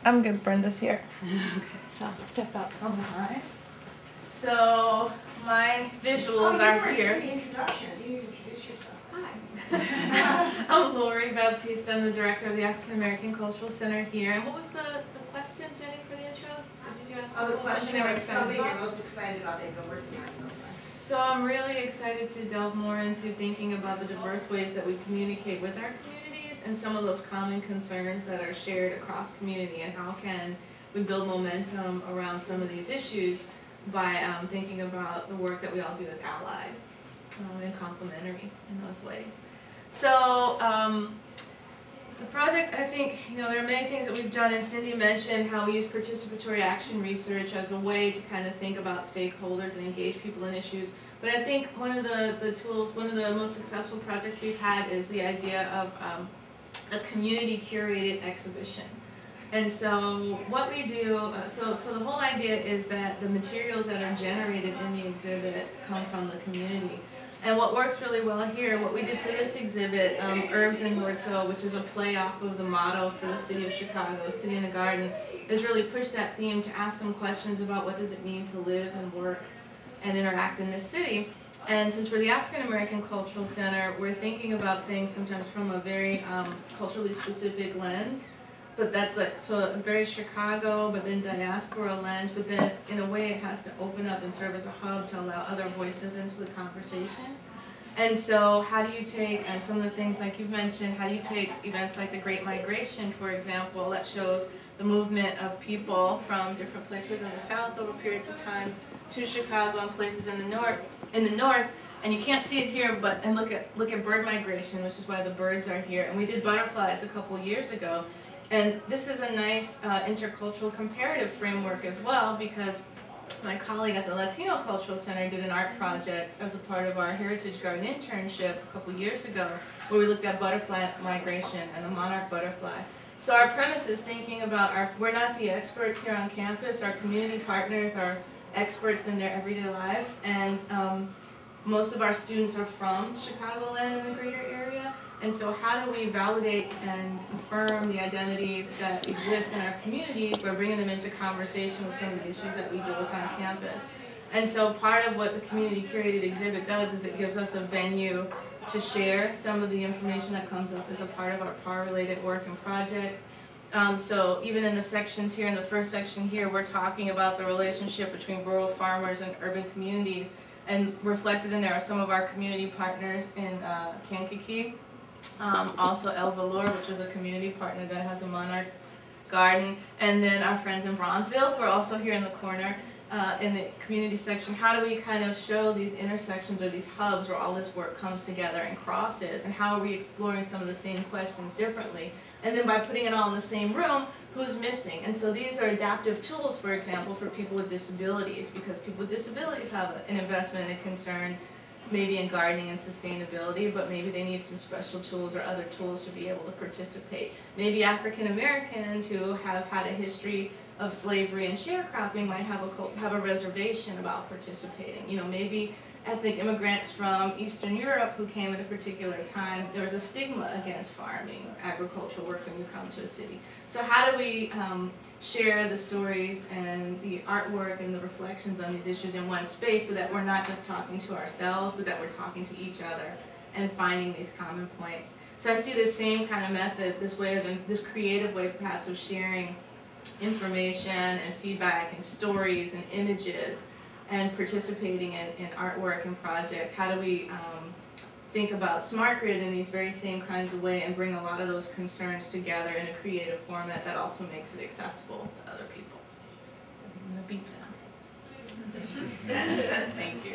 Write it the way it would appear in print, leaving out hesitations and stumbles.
I'm good. Brenda's here. Okay, so step up. All right. So my visuals are here. The introductions. You need to introduce yourself. Hi. I'm Lori Baptista. I'm the director of the African American Cultural Center here. And what was the question, Jenny, for the intros? Did you ask? Oh, the question was something about? You're most excited about that you're working on so far. So I'm really excited to delve more into thinking about the diverse ways that we communicate with our communities and some of those common concerns that are shared across community, and how can we build momentum around some of these issues by thinking about the work that we all do as allies and complementary in those ways. So the project, I think, there are many things that we've done, and Cindy mentioned how we use participatory action research as a way to kind of think about stakeholders and engage people in issues. But I think one of the tools, one of the most successful projects we've had is the idea of a community curated exhibition. And so what we do, so the whole idea is that the materials that are generated in the exhibit come from the community. And what works really well here, what we did for this exhibit, Herbs and Horto, which is a play off of the motto for the city of Chicago, City in a Garden, is really push that theme to ask some questions about what does it mean to live and work and interact in this city. And since we're the African American Cultural Center, we're thinking about things sometimes from a very culturally specific lens. But that's like, so a very Chicago, but then diaspora lens, but then in a way it has to open up and serve as a hub to allow other voices into the conversation. And so how do you take, and some of the things like you've mentioned, how do you take events like the Great Migration, for example, that shows the movement of people from different places in the South over periods of time to Chicago and places in the North, and you can't see it here, but and look at bird migration, which is why the birds are here. And we did butterflies a couple years ago. And this is a nice intercultural comparative framework as well, because my colleague at the Latino Cultural Center did an art project as a part of our Heritage Garden internship a couple years ago, where we looked at butterfly migration and the monarch butterfly. So our premise is thinking about we're not the experts here on campus, our community partners are experts in their everyday lives, and most of our students are from Chicagoland and the greater area. And so how do we validate and affirm the identities that exist in our communities by bringing them into conversation with some of the issues that we deal with on campus? And so part of what the community curated exhibit does is it gives us a venue to share some of the information that comes up as a part of our PAR-related work and projects. So even in the sections here, in the first section here, we're talking about the relationship between rural farmers and urban communities. And reflected in there are some of our community partners in Kankakee. Also El Valor, which is a community partner that has a monarch garden, and then our friends in Bronzeville, who are also here in the corner in the community section. How do we kind of show these intersections or these hubs where all this work comes together and crosses, and how are we exploring some of the same questions differently? And then by putting it all in the same room, who's missing? And so these are adaptive tools, for example, for people with disabilities, because people with disabilities have an investment and a concern maybe in gardening and sustainability, but maybe they need some special tools or other tools to be able to participate. Maybe African Americans who have had a history of slavery and sharecropping might have a reservation about participating. Maybe ethnic immigrants from Eastern Europe who came at a particular time, there was a stigma against farming or agricultural work when you come to a city. So how do we share the stories and the artwork and the reflections on these issues in one space so that we're not just talking to ourselves, but that we're talking to each other and finding these common points. So I see this same kind of method, this creative way perhaps of sharing information and feedback and stories and images and participating in artwork and projects. How do we think about smart grid in these very same kinds of ways and bring a lot of those concerns together in a creative format that also makes it accessible to other people? So I'm going to beat now. Thank you.